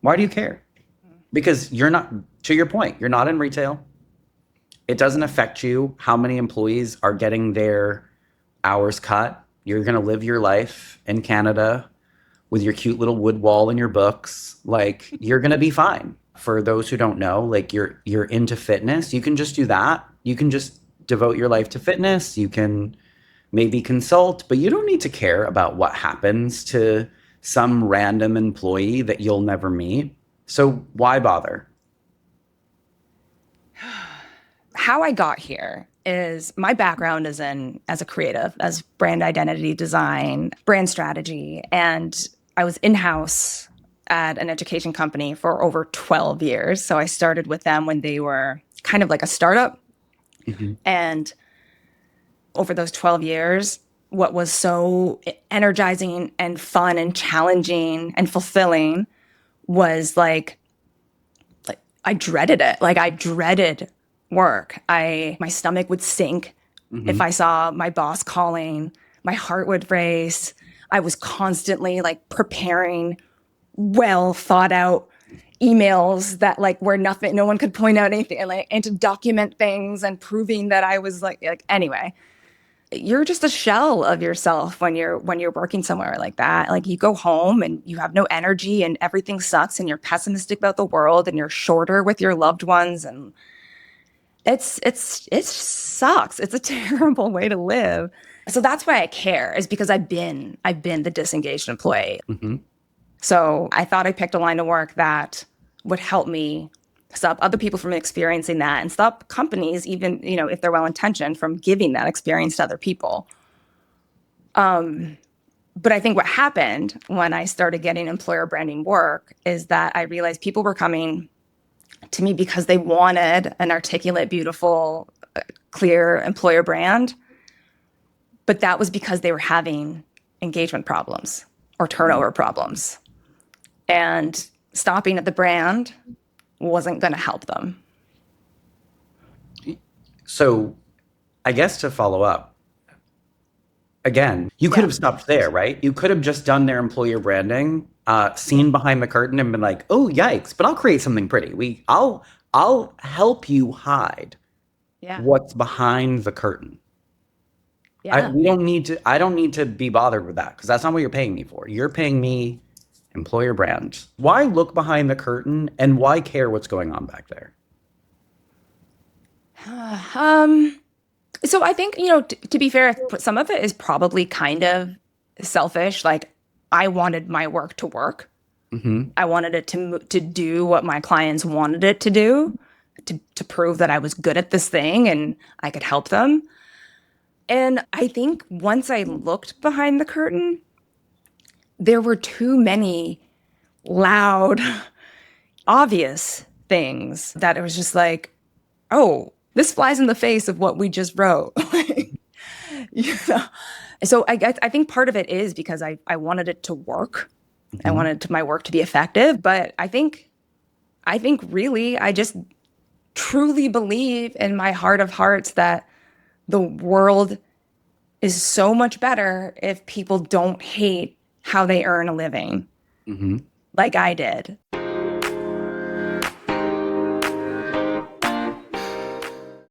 Why do you care? Because you're not, to your point, you're not in retail. It doesn't affect you how many employees are getting their hours cut. You're going to live your life in Canada with your cute little wood wall and your books. Like you're going to be fine. For those who don't know, like you're into fitness, you can just do that. You can just devote your life to fitness. You can maybe consult, but you don't need to care about what happens to some random employee that you'll never meet. So why bother? How I got here is my background is in as a creative, as brand identity design, brand strategy, and I was in-house at an education company for over 12 years. So I started with them when they were kind of like a startup. Mhm. And over those 12 years, what was so energizing and fun and challenging and fulfilling was like I dreaded it. Like I dreaded work. I my stomach would sink if Mhm. I saw my boss calling. My heart would race. I was constantly like preparing well thought out emails that like were nothing, no one could point out anything, and to document things and proving that I was like anyway. You're just a shell of yourself when you're working somewhere like that. Like you go home and you have no energy and everything sucks and you're pessimistic about the world and you're shorter with your loved ones, and it sucks. It's a terrible way to live. So that's why I care, is because I've been the disengaged employee. Mhm. So I thought I picked a line of work that would help me stop other people from experiencing that and stop companies, even, if they're well intentioned, from giving that experience to other people. But I think what happened when I started getting employer branding work is that I realized people were coming to me because they wanted an articulate, beautiful, clear employer brand. But that was because they were having engagement problems or turnover problems. And stopping at the brand wasn't going to help them. So I guess to follow up, again, you could Yeah. have stopped there, right? You could have just done their employer branding, seen behind the curtain and been like, "Oh, yikes!" But I'll create something pretty. I'll help you hide Yeah. what's behind the curtain. Yeah. We don't need to. I don't need to be bothered with that because that's not what you're paying me for. You're paying me employer brand. Why look behind the curtain and why care what's going on back there? Um, so I think, to be fair, some of it is probably kind of selfish. Like I wanted my work to work. Hmm. I wanted it to do what my clients wanted it to do, to prove that I was good at this thing and I could help them. And I think once I looked behind the curtain, there were too many loud, obvious things that it was just like, oh, this flies in the face of what we just wrote. You know? So I think part of it is because I wanted it to work. I Hmm. wanted my work to be effective, but I think really I just truly believe in my heart of hearts that the world is so much better if people don't hate how they earn a living Hmm. like I did.